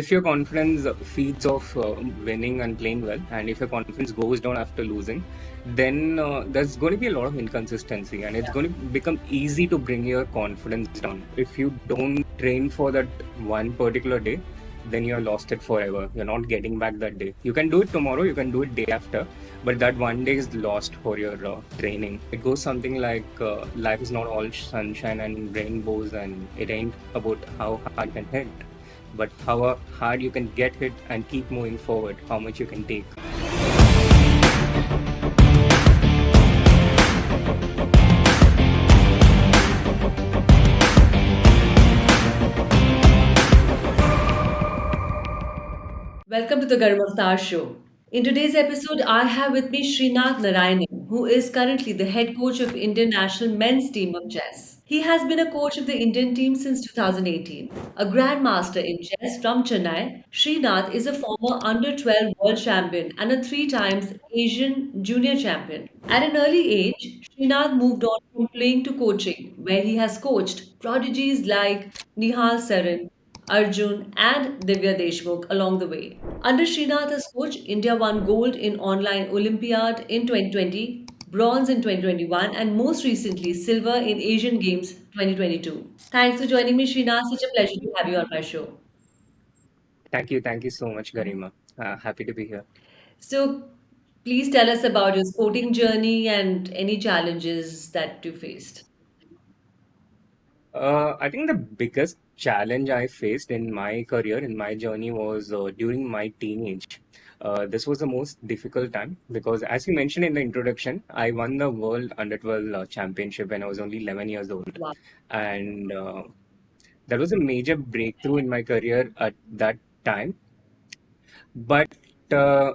if your confidence feeds off winning and playing well, and if your confidence goes down after losing, then there's going to be a lot of inconsistency, and it's going to become easy to bring your confidence down. If you don't train for that one particular day, then you're lost it forever. You're not getting back that day. You can do it tomorrow, you can do it day after, but that one day is lost for your training. It goes something like life is not all sunshine and rainbows, and it ain't about how hard you can hit, but how hard you can get hit and keep moving forward, how much you can take. Welcome to the Garima Show. In today's episode, I have with me Srinath Narayanan, who is currently the head coach of Indian national men's team of chess. He has been a coach of the Indian team since 2018. A grandmaster in chess from Chennai, Srinath is a former under 12 world champion and a three times Asian junior champion. At an early age, Srinath moved on from playing to coaching, where he has coached prodigies like Nihal Sarin, Arjun, and Divya Deshmukh along the way. Under Srinath as coach, India won gold in online Olympiad in 2020, bronze in 2021, and most recently, silver in Asian Games 2022. Thanks for joining me, Srinath. Such a pleasure to have you on my show. Thank you so much, Garima. Happy to be here. So, please tell us about your sporting journey and any challenges that you faced. I think the biggest challenge I faced in my career, in my journey, was during my teenage. This was the most difficult time because, as you mentioned in the introduction, I won the World Under 12 Championship when I was only 11 years old. Wow. And that was a major breakthrough in my career at that time. But uh,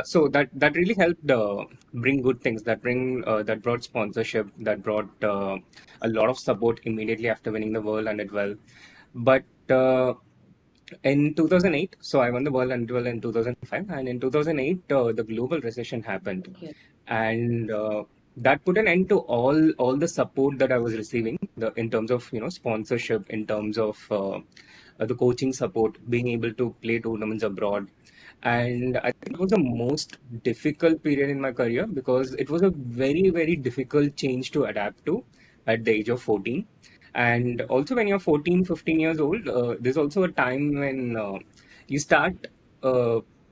so that really helped bring good things. That brought sponsorship. That brought a lot of support immediately after winning the World Under 12. But in 2008, so I won the World Under 12 in 2005, and in 2008, the global recession happened, Okay. and that put an end to all the support that I was receiving, in terms of sponsorship, in terms of the coaching support, being able to play tournaments abroad. And I think it was the most difficult period in my career because it was a very difficult change to adapt to at the age of 14. And also, when you're 14, 15 years old, there's also a time when you start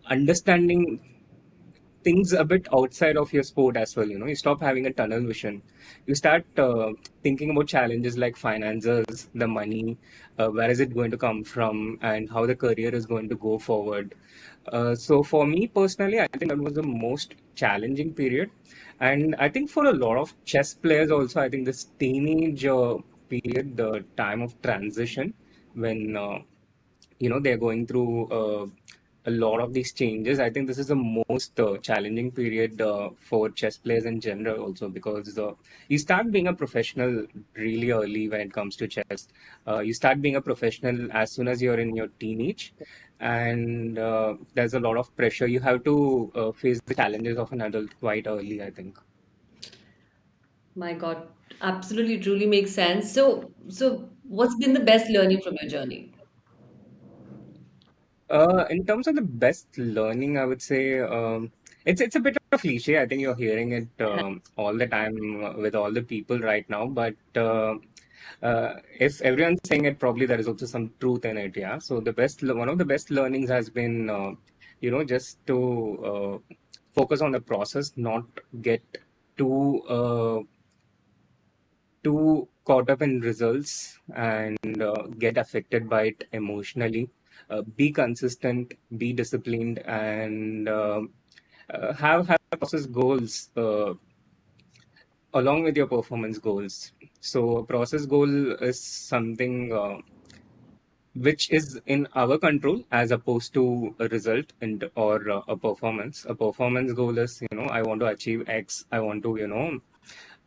understanding things a bit outside of your sport as well. You stop having a tunnel vision. You start thinking about challenges like finances, the money, where is it going to come from, and how the career is going to go forward. So for me personally, I think that was the most challenging period. And I think for a lot of chess players also, I think this teenage period, the time of transition, when they're going through a lot of these changes. I think this is the most challenging period for chess players in general also, because you start being a professional really early when it comes to chess. You start being a professional as soon as you're in your teenage, and there's a lot of pressure. You have to face the challenges of an adult quite early, I think. My God, absolutely, truly makes sense. So, what's been the best learning from your journey? In terms of the best learning, I would say it's a bit of a cliche. I think you're hearing it all the time with all the people right now. But if everyone's saying it, probably there is also some truth in it. Yeah. So one of the best learnings has been, just to focus on the process, not get too too caught up in results and get affected by it emotionally. Be consistent, be disciplined, and have process goals along with your performance goals. So, a process goal is something which is in our control as opposed to a result or a performance. A performance goal is, I want to achieve X. I want to,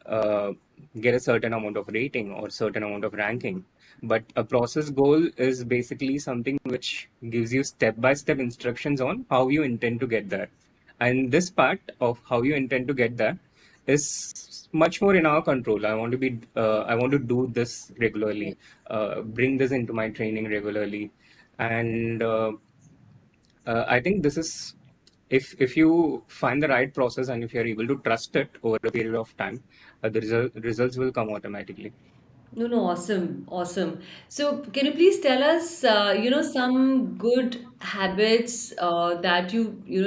uh, get a certain amount of rating or certain amount of ranking. But a process goal is basically something which gives you step by step instructions on how you intend to get there. And this part of how you intend to get there is much more in our control. I want to do this regularly, bring this into my training regularly. And I think this is, if you find the right process and if you're able to trust it over a period of time, results will come automatically. No, no, awesome, awesome. So, can you please tell us, some good habits that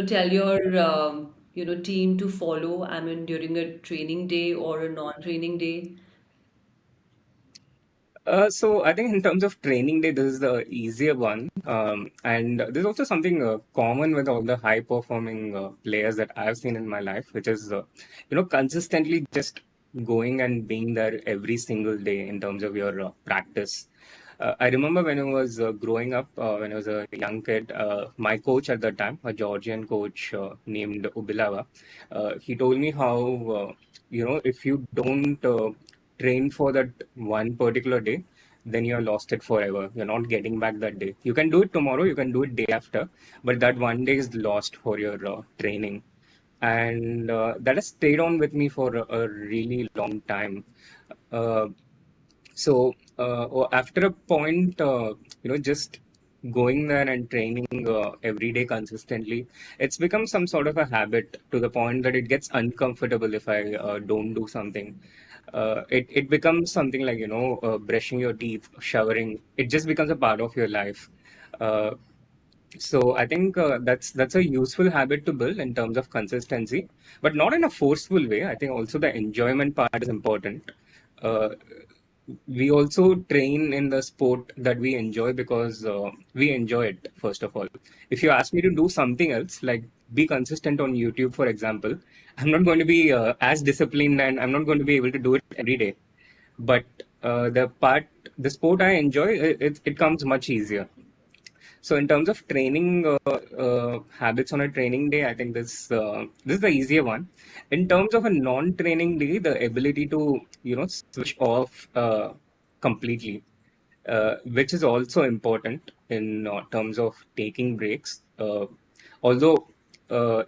tell your, team to follow? I mean, during a training day or a non-training day. So I think in terms of training day, this is the easier one, and there's also something common with all the high performing players that I've seen in my life, which is consistently just going and being there every single day in terms of your practice. I remember when I was growing up, when I was a young kid, my coach at the time, a Georgian coach named Ubilava, he told me how if you don't train for that one particular day, then you're lost it forever. You're not getting back that day. You can do it tomorrow, you can do it day after, but that one day is lost for your training. And that has stayed on with me for a really long time. Uh, after a point, just going there and training every day consistently, it's become some sort of a habit to the point that it gets uncomfortable if I don't do something. It becomes something like, brushing your teeth, showering. It just becomes a part of your life. Uh, so I think that's a useful habit to build in terms of consistency, but not in a forceful way. I think also the enjoyment part is important. Uh, we also train in the sport that we enjoy because we enjoy it, first of all. If you ask me to do something else, like be consistent on YouTube, for example, I'm not going to be as disciplined and I'm not going to be able to do it every day. But the sport I enjoy, it comes much easier. So in terms of training habits on a training day, I think this is the easier one. In terms of a non-training day, the ability to switch off completely, which is also important in terms of taking breaks. Although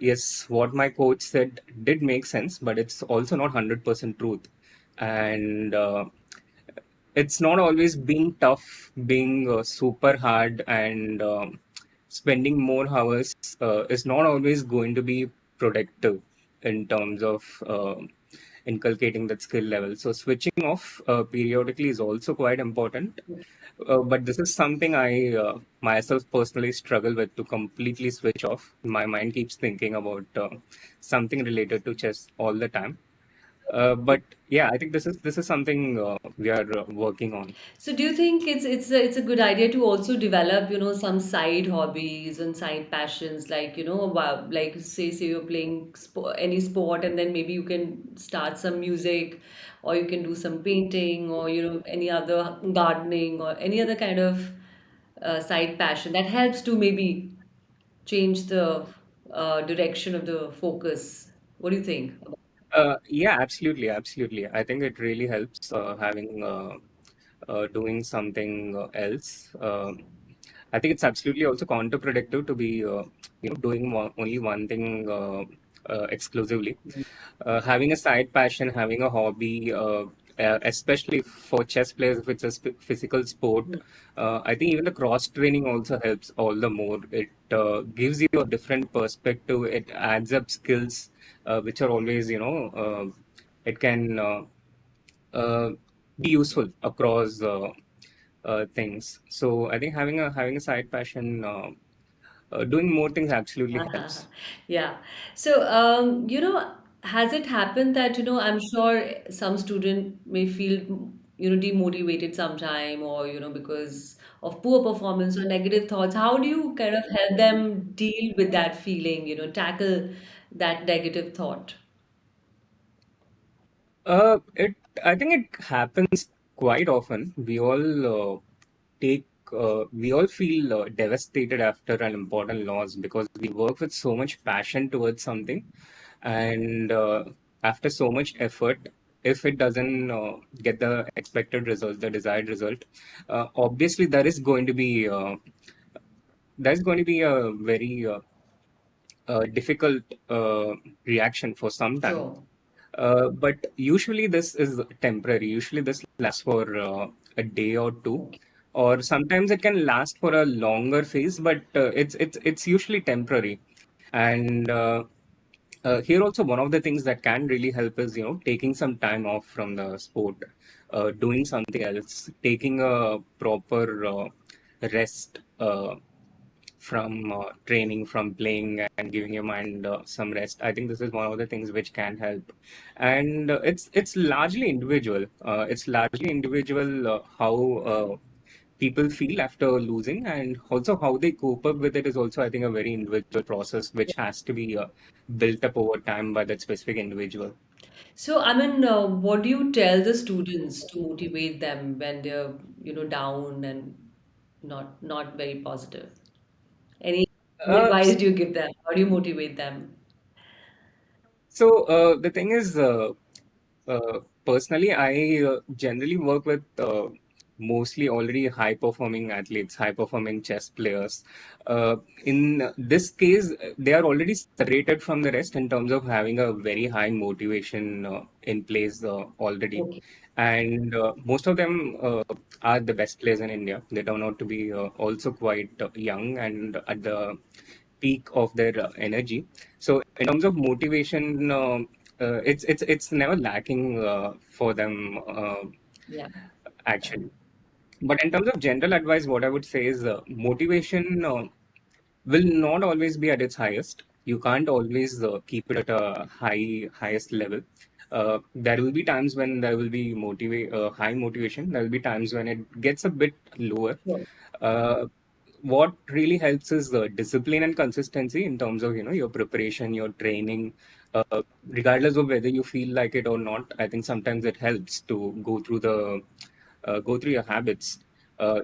yes, what my coach said did make sense, but it's also not 100% truth. And it's not always being tough, being super hard, and spending more hours is not always going to be productive in terms of inculcating that skill level. So switching off periodically is also quite important. But this is something I myself personally struggle with, to completely switch off. My mind keeps thinking about something related to chess all the time. But yeah, I think this is something we are working on. So do you think it's a good idea to also develop, some side hobbies and side passions, like, like say you're playing any sport, and then maybe you can start some music, or you can do some painting, or any other gardening, or any other kind of side passion that helps to maybe change the direction of the focus. What do you think? Yeah, absolutely, absolutely. I think it really helps having doing something else. I think it's absolutely also counterproductive to be doing only one thing exclusively. Having a side passion, having a hobby, especially for chess players, if it's a physical sport, I think even the cross training also helps all the more. It gives you a different perspective. It adds up skills which are always, it can uh, be useful across things. So I think having a side passion, doing more things absolutely helps. Yeah. So, has it happened that, I'm sure some student may feel, demotivated sometime, or, because of poor performance or negative thoughts. How do you kind of help them deal with that feeling, tackle that negative thought? It I think it happens quite often. We all feel devastated after an important loss because we work with so much passion towards something, and after so much effort, if it doesn't get the expected result, the desired result, obviously there is going to be a very difficult reaction for some time. Sure. But usually this is temporary. Usually this lasts for a day or two, Okay. or sometimes it can last for a longer phase, but it's usually temporary. And here also, one of the things that can really help is, taking some time off from the sport, doing something else, taking a proper rest from training, from playing, and giving your mind some rest. I think this is one of the things which can help, and it's largely individual. It's largely individual how people feel after losing, and also how they cope up with it is also, I think, a very individual process which has to be built up over time by that specific individual. So, I mean, what do you tell the students to motivate them when they're, down and not very positive? Any Uh, advice do you give them? How do you motivate them? the thing is, personally, I generally work with mostly already high performing athletes, high performing chess players. In this case, they are already separated from the rest in terms of having a very high motivation in place already. Okay, And most of them are the best players in India. They turn out to be also quite young and at the peak of their energy. So in terms of motivation, it's never lacking for them yeah, actually. But in terms of general advice, what I would say is motivation will not always be at its highest. You can't always keep it at a highest level. There will be times when there will be high motivation. There will be times when it gets a bit lower. sure, Uh, what really helps is the discipline and consistency in terms of your preparation, your training, regardless of whether you feel like it or not. I think sometimes it helps to go through your habits.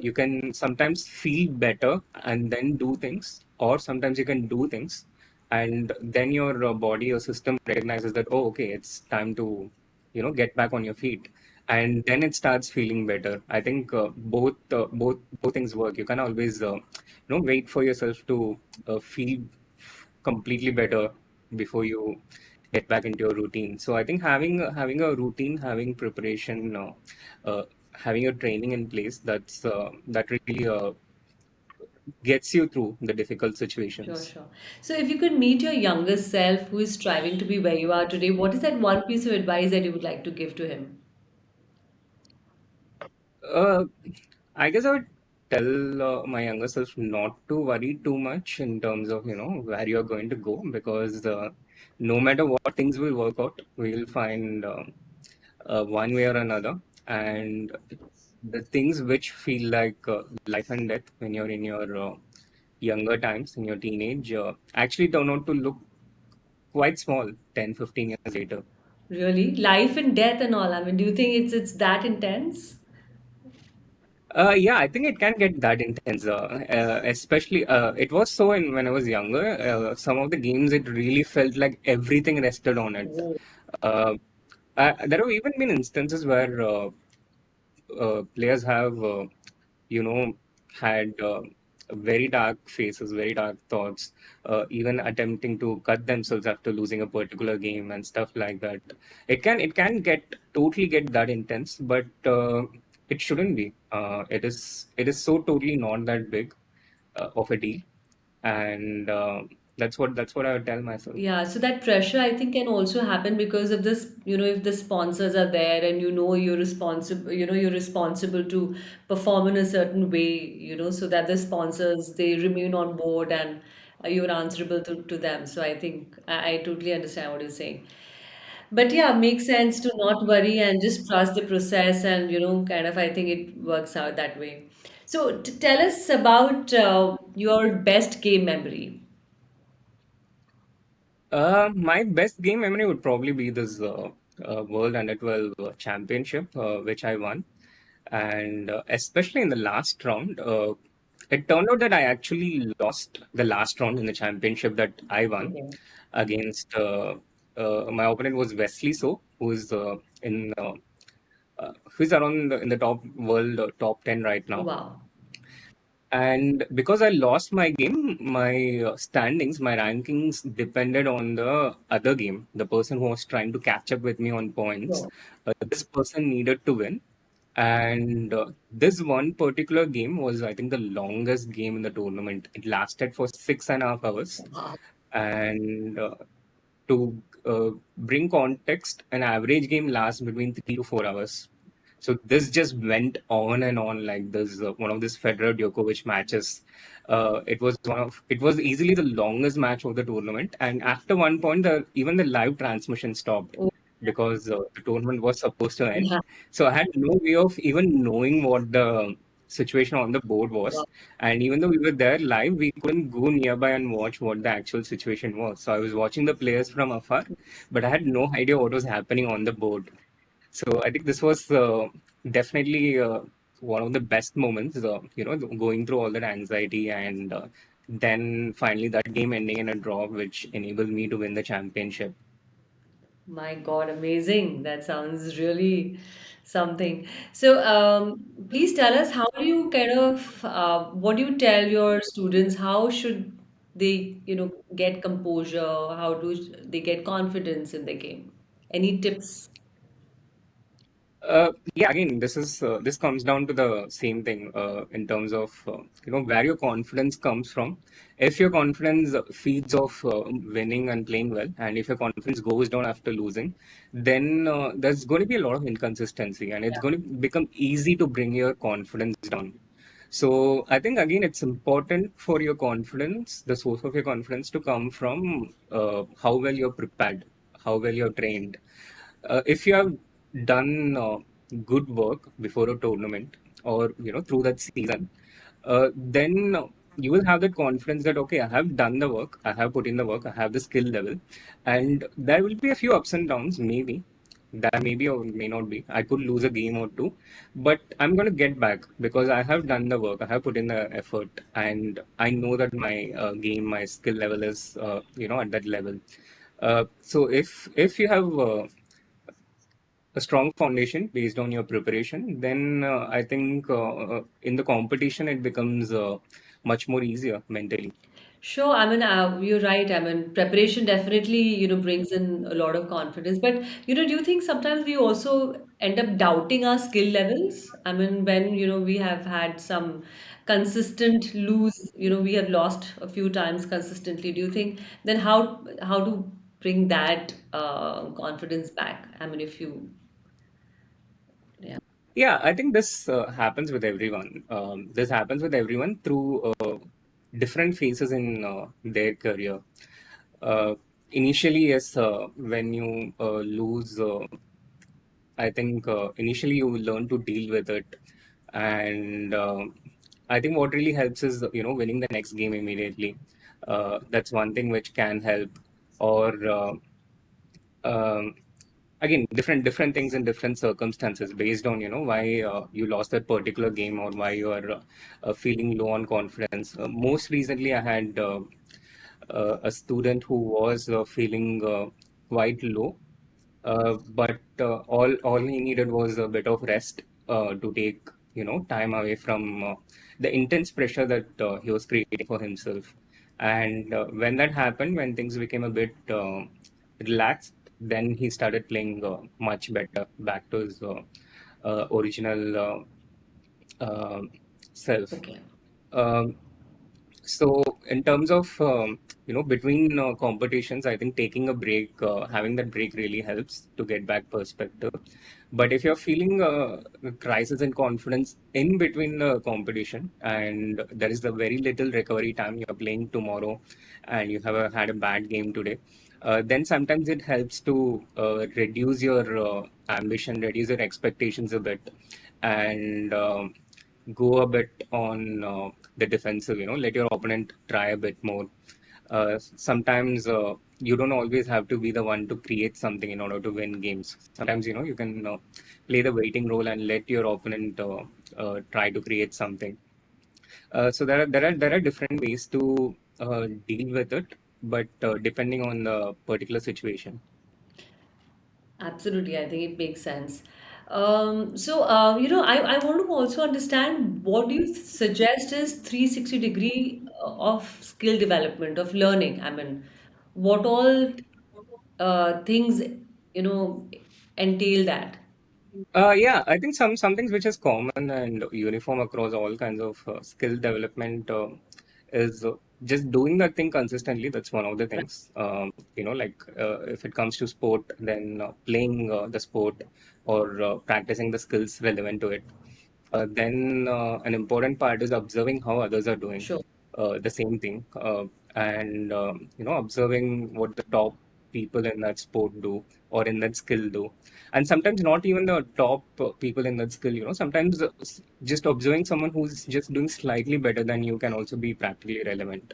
You can sometimes feel better and then do things, or sometimes you can do things and then your body or system recognizes that, oh, okay, it's time to get back on your feet, and then it starts feeling better. I think both things work. You can always wait for yourself to feel completely better before you get back into your routine. So I think having a routine, having preparation, having a training in place, that really gets you through the difficult sure, situations. sure. So, if you could meet your younger self who is striving to be where you are today, what is that one piece of advice that you would like to give to him? Uh, I guess I would tell my younger self not to worry too much in terms of where you're going to go, because no matter what, things will work out. We'll find one way or another, and the things which feel like life and death when you're in your younger times, in your teenage, actually turn out to look quite small 10, 15 years later. Really? Life and death and all. I mean, do you think it's that intense? Yeah, I think it can get that intense. Especially, it was so in when I was younger. Some of the games, it really felt like everything rested on it. Oh, Uh, there have even been instances where players have, had very dark faces, very dark thoughts, even attempting to cut themselves after losing a particular game and stuff like that. It can get that intense, but it shouldn't be. It is so totally not that big of a deal, and that's what I would tell myself. yeah, so that pressure I think can also happen because of this, if the sponsors are there and you're responsible to perform in a certain way, so that the sponsors they remain on board and you're answerable to them. So I think I totally understand what you're saying. But yeah, makes sense to not worry and just trust the process and kind of I think it works out that way. So tell us about your best game memory. My best game memory would probably be this World Under 12 Championship, which I won. And especially in the last round, it turned out that I actually lost the last round in the championship that I won Okay. against my opponent was Wesley So, who's around in the top world top 10 right Oh, now. wow. And because I lost my game, my standings, my rankings depended on the other game. The person who was trying to catch up with me on points, Sure. this person needed to win. And this one particular game was, I think, the longest game in the tournament. It lasted for 6.5 hours. Wow. And to bring context, an average game lasts between 3 to 4 hours. So this just went on and on like this. One of this Federer Djokovic matches. It was easily the longest match of the tournament. And after one point, even the live transmission stopped Oh, because the tournament was supposed to end. yeah. So I had no way of even knowing what the situation on the board Wow. was. And even though we were there live, we couldn't go nearby and watch what the actual situation was. So I was watching the players from afar, but I had no idea what was happening on the board. So I think this was definitely one of the best moments, going through all that anxiety and then finally that game ending in a draw, which enabled me to win the championship. My God, amazing. That sounds really something. So, please tell us, how do you kind of, what do you tell your students? How should they, get composure? How do they get confidence in the game? Any tips? Yeah, again, this comes down to the same thing in terms of where your confidence comes from. If your confidence feeds off winning and playing well, and if your confidence goes down after losing, then there's going to be a lot of inconsistency, and it's going to become easy to bring your confidence down. So I think again, it's important for your confidence, the source of your confidence, to come from how well you're prepared, how well you're trained. If you have done good work before a tournament or through that season, then you will have that confidence that okay, I have done the work, I have put in the work, I have the skill level, and there will be a few ups and downs, maybe that maybe or may not be. I could lose a game or two, but I'm going to get back because I have done the work, I have put in the effort, and I know that my game, my skill level is at that level. So if you have a strong foundation based on your preparation, then I think in the competition it becomes much more easier mentally. Sure, I mean, you're right. I mean, preparation definitely, brings in a lot of confidence. But, do you think sometimes we also end up doubting our skill levels? I mean, when, we have had some consistent lose, we have lost a few times consistently. Do you think then how to bring that confidence back? I mean, if you, yeah. Yeah, I think this happens with everyone. This happens with everyone through different phases in their career. Uh, Initially, yes, when you lose, I think initially you learn to deal with it, and I think what really helps is winning the next game immediately. That's one thing which can help, or um, again different things in different circumstances based on why you lost that particular game or why you are feeling low on confidence. Most recently, I had a student who was feeling quite low, but all he needed was a bit of rest to take time away from the intense pressure that he was creating for himself. And when that happened, when things became a bit relaxed, then he started playing much better, back to his original self. Okay. Um, so in terms of between competitions, I think taking a break, having that break really helps to get back perspective. But if you're feeling a crisis in confidence in between the competition and there is the very little recovery time, you're playing tomorrow and you have had a bad game today, then sometimes it helps to reduce your ambition, reduce your expectations a bit, and go a bit on the defensive, let your opponent try a bit more. Sometimes you don't always have to be the one to create something in order to win games. Sometimes, you can play the waiting role and let your opponent try to create something. So there are different ways to deal with it, but depending on the particular situation. Absolutely, I think it makes sense. So, I want to also understand what do you suggest is 360-degree of skill development, of learning? I mean, what all things, entail that? Yeah, I think some things which is common and uniform across all kinds of skill development is just doing that thing consistently. That's one of the Right. things. Like if it comes to sport, then playing the sport or practicing the skills relevant to it. Then an important part is observing how others are doing Sure. the same thing, and observing what the top people in that sport do or in that skill do, and sometimes not even the top people in that skill. Sometimes just observing someone who's just doing slightly better than you can also be practically relevant,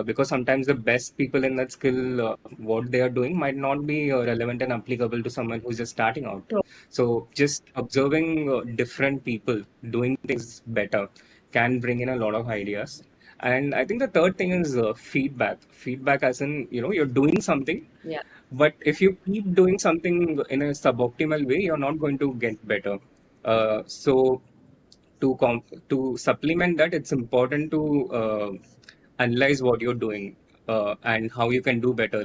because sometimes the best people in that skill, what they are doing might not be relevant and applicable to someone who's just starting out. Sure. So just observing different people doing things better can bring in a lot of ideas. And I think the third thing is feedback. Feedback, as in, you're doing something, Yeah. but if you keep doing something in a suboptimal way, you're not going to get better. So to supplement that, it's important to analyze what you're doing and how you can do better.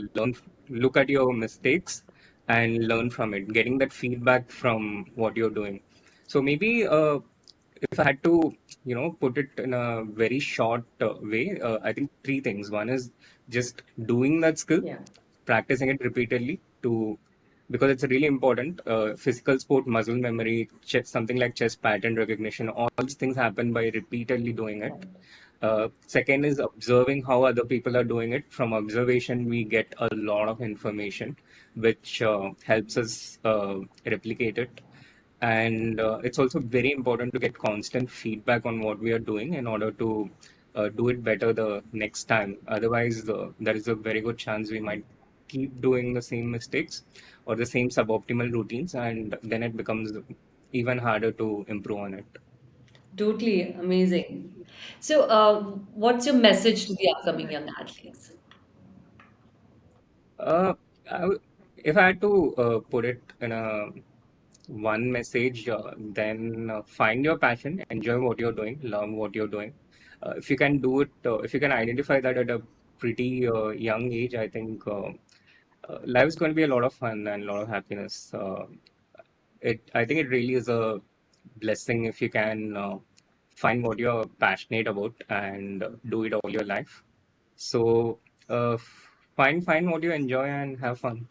Look at your mistakes and learn from it. Getting that feedback from what you're doing. So maybe if I had to, put it in a very short way, I think three things. One is just doing that skill, Yeah. practicing it repeatedly to because it's really important. Physical sport, muscle memory, something like chess pattern recognition, all these things happen by repeatedly doing it. Right. Second is observing how other people are doing it. From observation, we get a lot of information, which helps us replicate it. And it's also very important to get constant feedback on what we are doing in order to do it better the next time. Otherwise, there is a very good chance we might keep doing the same mistakes or the same suboptimal routines, and then it becomes even harder to improve on it. Totally amazing. So, what's your message to the upcoming young athletes? Uh, if I had to put it in a one message, then find your passion, enjoy what you're doing, love what you're doing. If you can do it, if you can identify that at a pretty young age, I think life is going to be a lot of fun and a lot of happiness. I think it really is a blessing if you can find what you're passionate about and do it all your life. So find what you enjoy and have fun.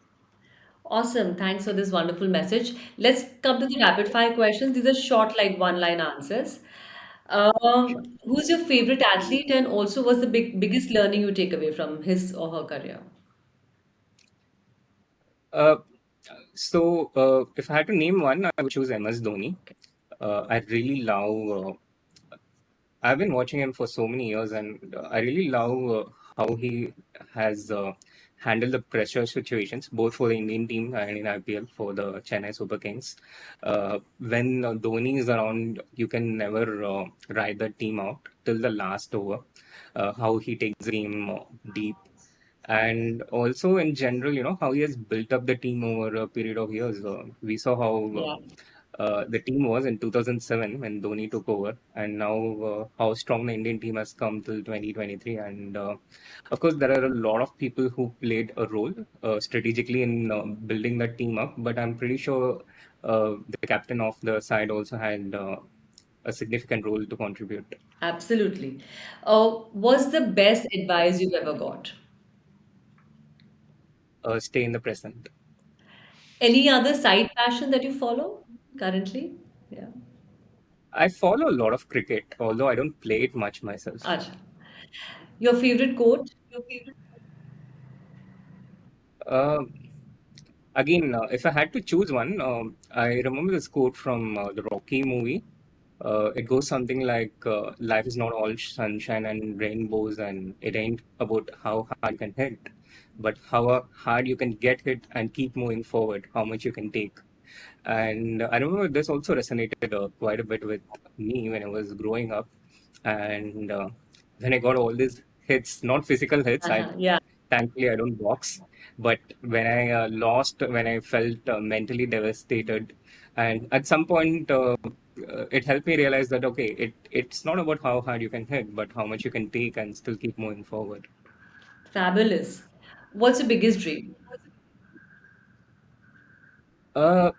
Awesome. Thanks for this wonderful message. Let's come to the rapid fire questions. These are short, like one line answers. Who's your favorite athlete, and also what's the biggest learning you take away from his or her career? Uh, if I had to name one, I would choose MS Dhoni. I really love. I've been watching him for so many years, and I really love how he has handled the pressure situations, both for the Indian team and in IPL for the Chennai Super Kings. When Dhoni is around, you can never ride the team out till the last over. How he takes the game deep, and also in general, how he has built up the team over a period of years. We saw how Yeah, the team was in 2007 when Dhoni took over, and now how strong the Indian team has come till 2023. And of course, there are a lot of people who played a role strategically in building that team up, but I'm pretty sure the captain of the side also had a significant role to contribute. absolutely. What's the best advice you've ever got? Stay in the present. Any other side passion that you follow currently? Yeah. I follow a lot of cricket, although I don't play it much myself. Acha. Your favorite quote? Uh, Again, if I had to choose one, I remember this quote from the Rocky movie. It goes something like, "Life is not all sunshine and rainbows, and it ain't about how hard you can hit, but how hard you can get hit and keep moving forward, how much you can take." And I remember this also resonated quite a bit with me when I was growing up. And when I got all these hits, not physical hits, I Uh-huh. Yeah, thankfully I don't box, but when I lost, when I felt mentally devastated, and at some point, it helped me realize that okay, it's not about how hard you can hit, but how much you can take and still keep moving forward. fabulous. What's your biggest dream? Uh,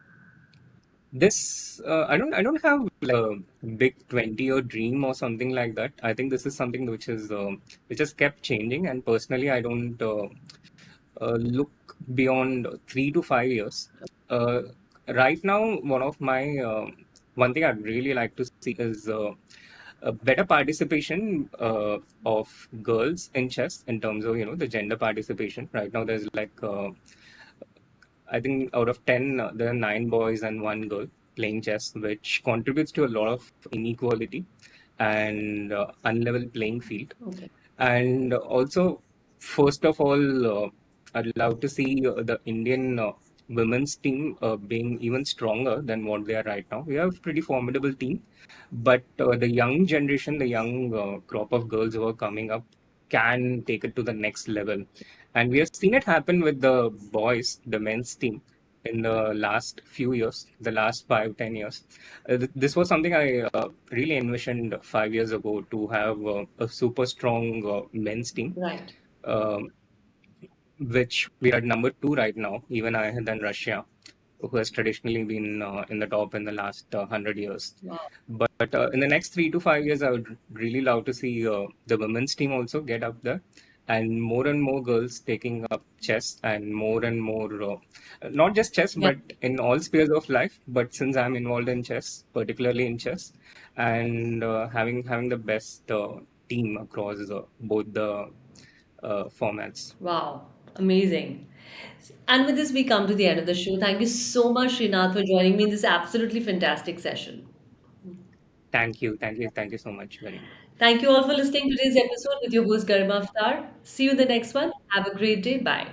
This I don't have like a big 20-year dream or something like that. I think this is something which has kept changing, and personally I don't look beyond 3 to 5 years. Uh, right now, one thing I'd really like to see is a better participation of girls in chess in terms of the gender participation. Right now, there's like I think out of 10, there are 9 boys and 1 girl playing chess, which contributes to a lot of inequality and unlevel playing field. Okay. And also, first of all, I'd love to see the Indian women's team being even stronger than what they are right now. We have a pretty formidable team, but the young generation, the young crop of girls who are coming up can take it to the next level. And we have seen it happen with the boys, the men's team, in the last few years, the last 5, 10 years. This was something I really envisioned 5 years ago to have a super strong men's team, Right. um, which we are number two right now, even higher than Russia, who has traditionally been in the top in the last 100 years. Wow. But in the next 3 to 5 years, I would really love to see the women's team also get up there, and more girls taking up chess, and more, not just chess, Yeah. but in all spheres of life. But since I'm involved in chess, particularly in chess, and having the best team across both the formats. Wow. Amazing. And with this, we come to the end of the show. Thank you so much, Srinath, for joining me in this absolutely fantastic session. Thank you so much, Garima. Thank you all for listening to today's episode with your host, Garima Aftar. See you in the next one. Have a great day. Bye.